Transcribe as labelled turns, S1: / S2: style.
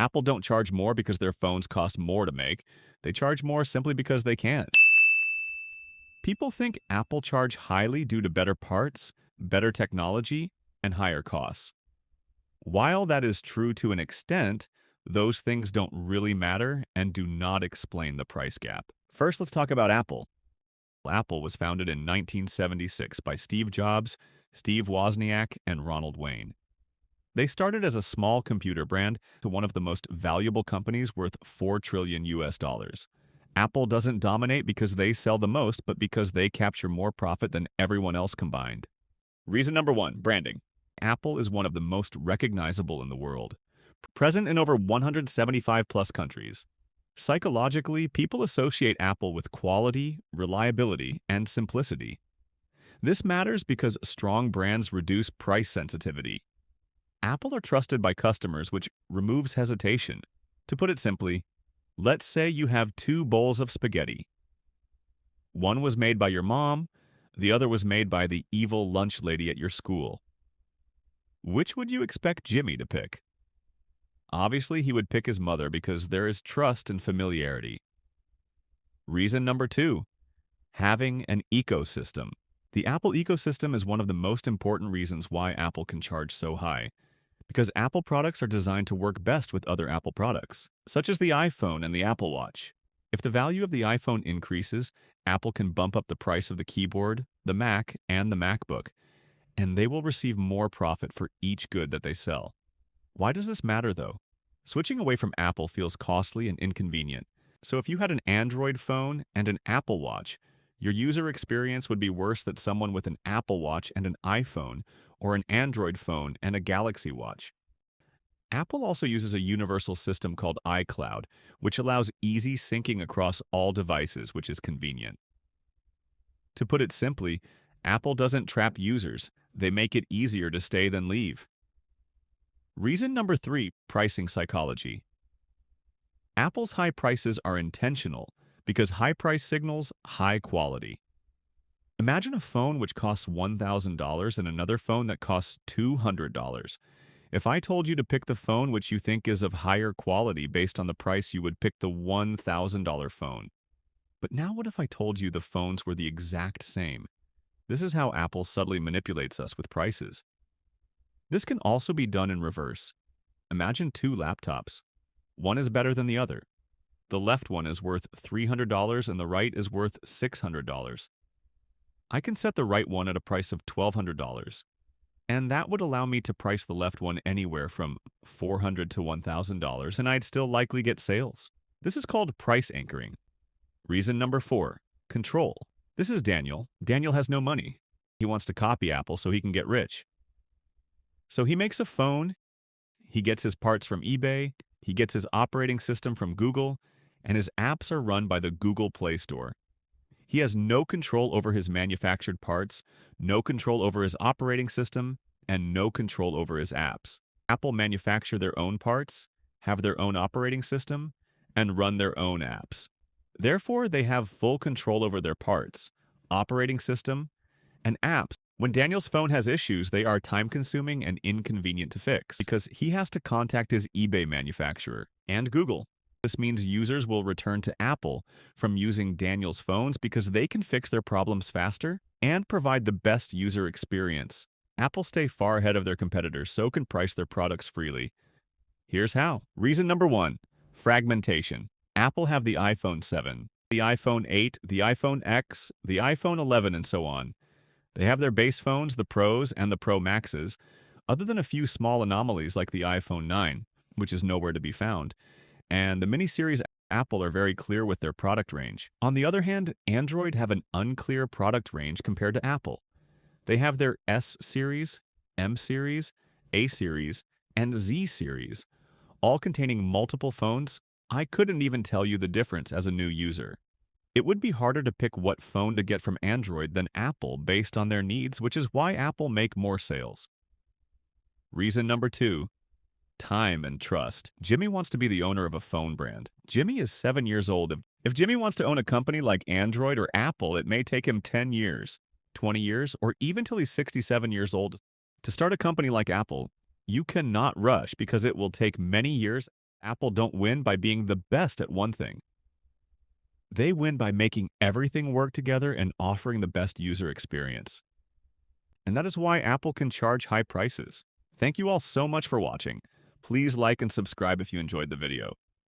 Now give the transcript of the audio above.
S1: Apple don't charge more because their phones cost more to make. They charge more simply because they can. People think Apple charge highly due to better parts, better technology, and higher costs. While that is true to an extent, those things don't really matter and do not explain the price gap. First, let's talk about Apple. Apple was founded in 1976 by Steve Jobs, Steve Wozniak, and Ronald Wayne. They started as a small computer brand to one of the most valuable companies worth 4 trillion US dollars. Apple doesn't dominate because they sell the most, but because they capture more profit than everyone else combined. Reason number one, branding. Apple is one of the most recognizable in the world, present in over 175 plus countries. Psychologically, people associate Apple with quality, reliability, and simplicity. This matters because strong brands reduce price sensitivity. Apple are trusted by customers, which removes hesitation. To put it simply, let's say you have 2 bowls of spaghetti. One was made by your mom, the other was made by the evil lunch lady at your school. Which would you expect Jimmy to pick? Obviously, he would pick his mother because there is trust and familiarity. Reason number 2, having an ecosystem. The Apple ecosystem is one of the most important reasons why Apple can charge so high, because Apple products are designed to work best with other Apple products, such as the iPhone and the Apple Watch. If the value of the iPhone increases, Apple can bump up the price of the keyboard, the Mac, and the MacBook, and they will receive more profit for each good that they sell. Why does this matter, though? Switching away from Apple feels costly and inconvenient. So if you had an Android phone and an Apple Watch, your user experience would be worse than someone with an Apple Watch and an iPhone, or an Android phone and a Galaxy Watch. Apple also uses a universal system called iCloud, which allows easy syncing across all devices, which is convenient. To put it simply, Apple doesn't trap users, they make it easier to stay than leave. Reason number 3, pricing psychology. Apple's high prices are intentional because high price signals high quality. Imagine a phone which costs $1,000 and another phone that costs $200. If I told you to pick the phone which you think is of higher quality based on the price, you would pick the $1,000 phone. But now what if I told you the phones were the exact same? This is how Apple subtly manipulates us with prices. This can also be done in reverse. Imagine 2 laptops. One is better than the other. The left one is worth $300 and the right is worth $600. I can set the right one at a price of $1,200, and that would allow me to price the left one anywhere from $400 to $1,000, and I'd still likely get sales. This is called price anchoring. Reason number 4, control. This is Daniel. Daniel has no money. He wants to copy Apple so he can get rich. So he makes a phone, he gets his parts from eBay, he gets his operating system from Google, and his apps are run by the Google Play Store. He has no control over his manufactured parts, no control over his operating system, and no control over his apps. Apple manufacture their own parts, have their own operating system, and run their own apps. Therefore, they have full control over their parts, operating system, and apps. When Daniel's phone has issues, they are time-consuming and inconvenient to fix because he has to contact his eBay manufacturer and Google. This means users will return to Apple from using Daniel's phones because they can fix their problems faster and provide the best user experience. Apple stay far ahead of their competitors, so can price their products freely. Here's how. Reason number 1, fragmentation. Apple have the iPhone 7, the iPhone 8, the iPhone X, the iPhone 11, and so on. They have their base phones, the Pros and the Pro Maxes, other than a few small anomalies like the iPhone 9, which is nowhere to be found. And the mini-series Apple are very clear with their product range. On the other hand, Android have an unclear product range compared to Apple. They have their S series, M series, A series, and Z series, all containing multiple phones. I couldn't even tell you the difference as a new user. It would be harder to pick what phone to get from Android than Apple based on their needs, which is why Apple make more sales. Reason number 2, time and trust. Jimmy wants to be the owner of a phone brand. Jimmy is 7 years old. If Jimmy wants to own a company like Android or Apple, it may take him 10 years, 20 years, or even till he's 67 years old. To start a company like Apple, you cannot rush because it will take many years Apple don't win by being the best at one thing. They win by making everything work together and offering the best user experience. And that is why Apple can charge high prices. Thank you all so much for watching. Please like and subscribe if you enjoyed the video.